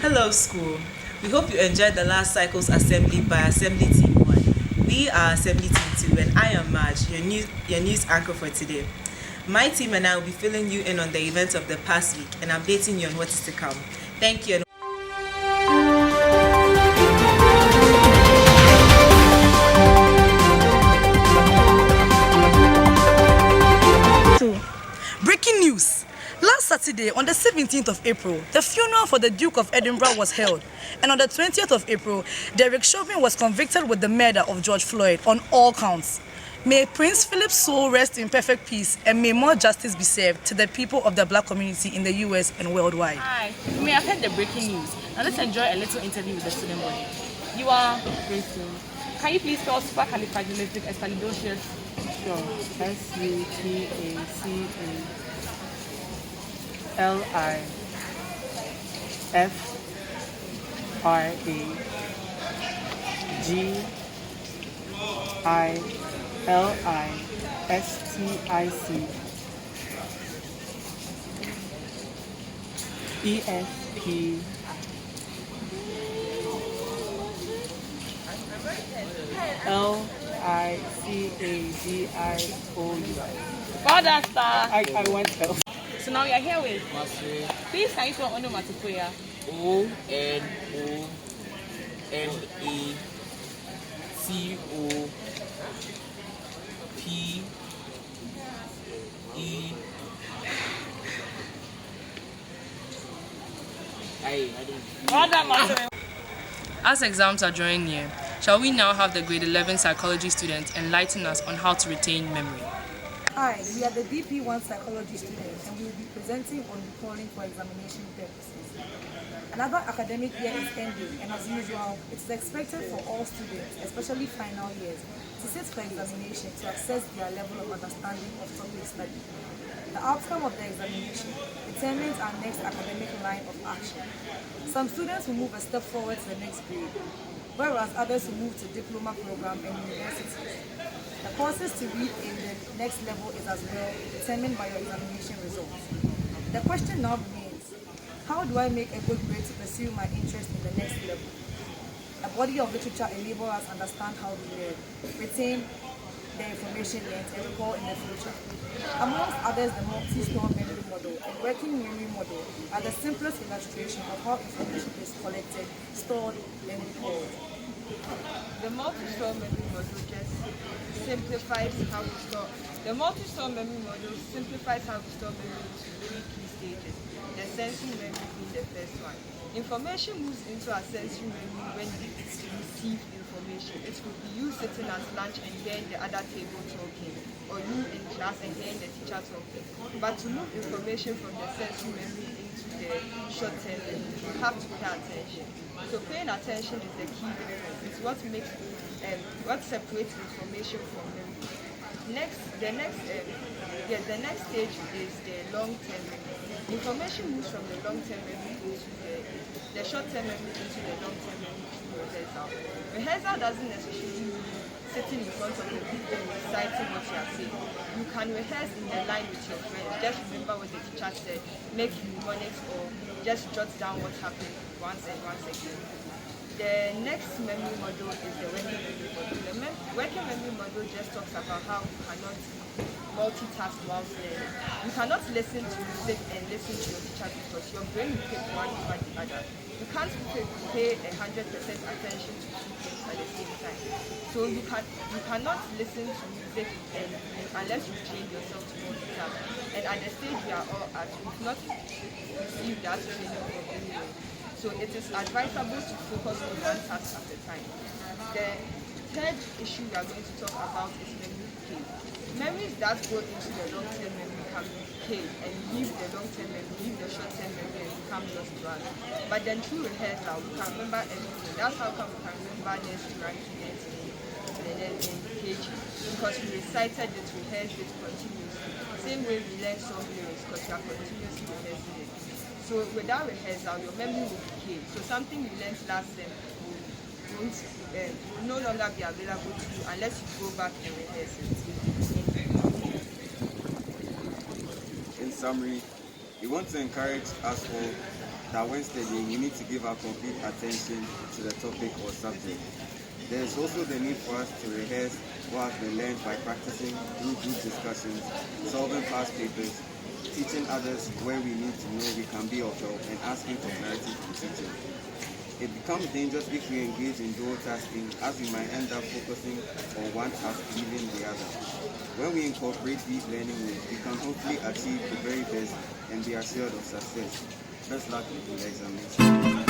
Hello school. We hope you enjoyed the last cycle's assembly by Assembly Team 1. We are Assembly Team 2 and I am Marge, your news anchor for today. My team and I will be filling you in on the events of the past week and updating you on what is to come. Thank you. Breaking news! Last Saturday, on the 17th of April, the funeral for the Duke of Edinburgh was held, and on the 20th of April, Derek Chauvin was convicted with the murder of George Floyd on all counts. May Prince Philip's soul rest in perfect peace, and may more justice be served to the people of the black community in the US and worldwide. Hi, you may have heard the breaking news. Now let's enjoy a little interview with the student body. You are Gracie. Can you please spell supercalifragilisticexpialidocious? Sure. Well done, star. I went else. So now we are here with please can you spell onomatopoeia? Well done, Master. As exams are drawing near, shall we now have the grade 11 psychology students enlighten us on how to retain memory? Hi, we are the DP1 psychology students and we will be presenting on recalling for examination purposes. Another academic year is ending and as usual, it is expected for all students, especially final years, to sit for examination to assess their level of understanding of topic study. The outcome of the examination determines our next academic line of action. Some students will move a step forward to the next grade, whereas others will move to diploma program and universities. The courses to read in the next level is as well determined by your examination results. The question now remains, how do I make a good grade to pursue my interest in the next level? A body of literature enables us to understand how we learn, retain the information learned, and recall in the future. Amongst others, the multi-store memory model and working memory model are the simplest illustration of how information is collected, stored, and recalled. The multi-store memory model just simplifies how to store. The multi-store memory model simplifies how to store memory to three key stages. The sensory memory being the first one. Information moves into our sensory memory when we receive information. It could be you sitting at lunch and hearing the other table talking, or you in class and hearing the teacher talking. But to move information from the sensory memory into the short-term memory, you have to pay attention. So paying attention is the key difference. It's what makes what separates information from memory. The next stage is the long-term memory. Information moves from the long-term memory into the short-term memory into the long-term memory through rehearsal. Rehearsal doesn't necessarily mean sitting in front of the people and reciting what you are saying. You can rehearse in the line with your friends. Just remember what the teacher said, make mnemonics or just jot down what happened once again. The next memory model is the working memory model. The working memory model just talks about how you cannot multitask whilst learning. You cannot listen to music and listen to your teacher because your brain will take one over the other. You can't pay 100% attention to two things at the same time. So you cannot listen to music and unless you train yourself to multitask. And at the stage we are all at, we've not received that training from anywhere. So it is advisable to focus on one task at a time. The third issue we are going to talk about is memory decay. Memories that go into the long-term memory can be decayed and leave the long-term memory, leave the short-term memory and become lost to us. But then through rehearsal, we can remember everything. That's how come we can remember nursery rhymes in KG, because we recited it, rehearsed it continuously. Same way we learn song lyrics because we are continuously rehearsing it. So without rehearsal, your memory will decay. So something you learned last sem will no longer be available to you unless you go back and rehearse it. In summary, we want to encourage us all that when studying, we need to give our complete attention to the topic or subject. There is also the need for us to rehearse what has been learned by practicing through group discussions, solving past papers, teaching others where we need to know we can be of help, and asking for clarity from teachers. It becomes dangerous if we engage in dual tasking, as we might end up focusing on one task leaving the other. When we incorporate these learning ways, we can hopefully achieve the very best and be assured of success. Best luck in the examination.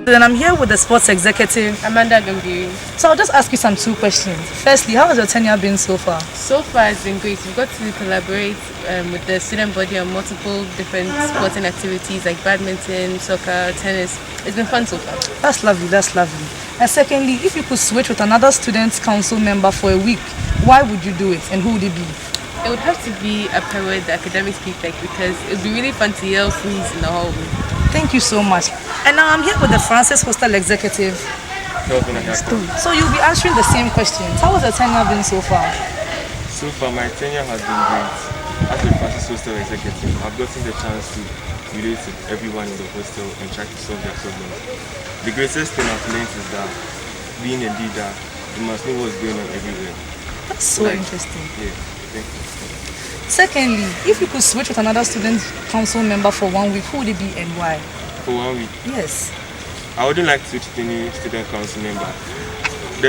Then I'm here with the sports executive. Amanda Gambiri. So I'll just ask you some two questions. Firstly, how has your tenure been so far? So far it's been great. We've got to collaborate with the student body on multiple different sporting activities like badminton, soccer, tennis. It's been fun so far. That's lovely, that's lovely. And secondly, if you could switch with another student council member for a week, why would you do it and who would it be? It would have to be a pair with the academic prefect because it would be really fun to yell freeze in the hallway. Thank you so much. And now I'm here with the Francis Hostel executive. So you'll be answering the same questions. How has your tenure been so far? So far, my tenure has been great. As a Francis Hostel executive, I've gotten the chance to relate to everyone in the hostel and try to solve their problems. The greatest thing I've learned is that being a leader, you must know what's going on everywhere. That's so interesting. Yeah, thank you. Secondly, if you could switch with another student council member for 1 week, who would it be and why? For 1 week? Yes. I wouldn't like to switch with any student council member.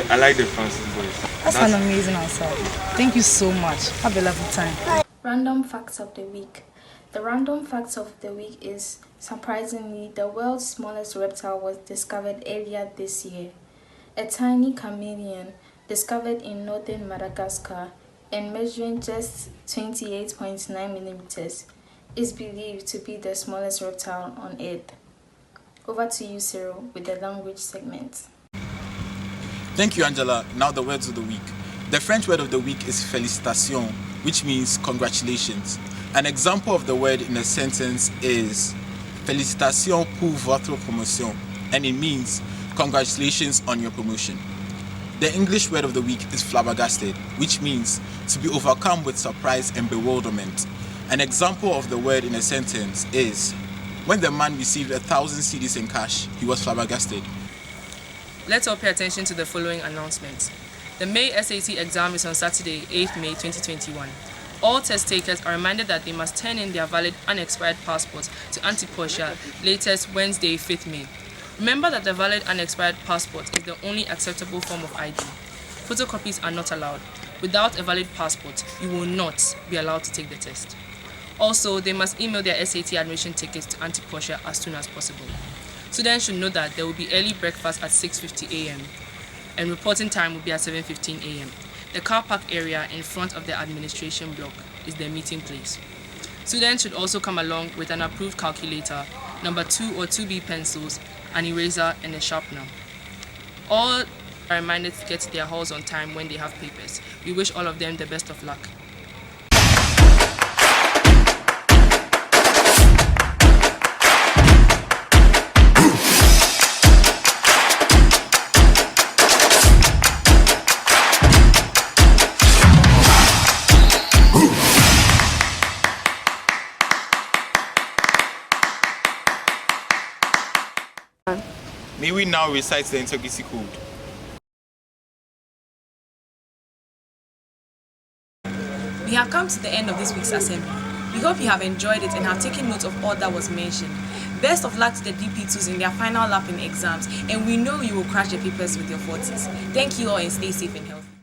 I like the Francis boys. That's an amazing answer. Thank you so much. Have a lovely time. Random facts of the week. The random facts of the week is, surprisingly, the world's smallest reptile was discovered earlier this year. A tiny chameleon discovered in northern Madagascar and measuring just 28.9 millimeters is believed to be the smallest reptile on Earth. Over to you, Cyril, with the language segment. Thank you, Angela. Now the words of the week. The French word of the week is félicitation, which means congratulations. An example of the word in a sentence is félicitations pour votre promotion, and it means congratulations on your promotion. The English word of the week is flabbergasted, which means to be overcome with surprise and bewilderment. An example of the word in a sentence is when the man received 1,000 cedis in cash, he was flabbergasted. Let's all pay attention to the following announcements. The May SAT exam is on Saturday, 8th May 2021. All test takers are reminded that they must turn in their valid unexpired passports to Antiposia latest Wednesday, 5th May. Remember that the valid unexpired passport is the only acceptable form of ID. Photocopies are not allowed. Without a valid passport, you will not be allowed to take the test. Also, they must email their SAT admission tickets to Antiposia as soon as possible. Students should know that there will be early breakfast at 6:50 a.m. and reporting time will be at 7:15 a.m. The car park area in front of the administration block is their meeting place. Students should also come along with an approved calculator, number 2 or 2B pencils, an eraser, and a sharpener. All are reminded to get to their halls on time when they have papers. We wish all of them the best of luck. May we now recite the integrity code. We have come to the end of this week's assembly. We hope you have enjoyed it and have taken note of all that was mentioned. Best of luck to the DP2s in their final lap in exams, and we know you will crash the papers with your 40s. Thank you all and stay safe and healthy.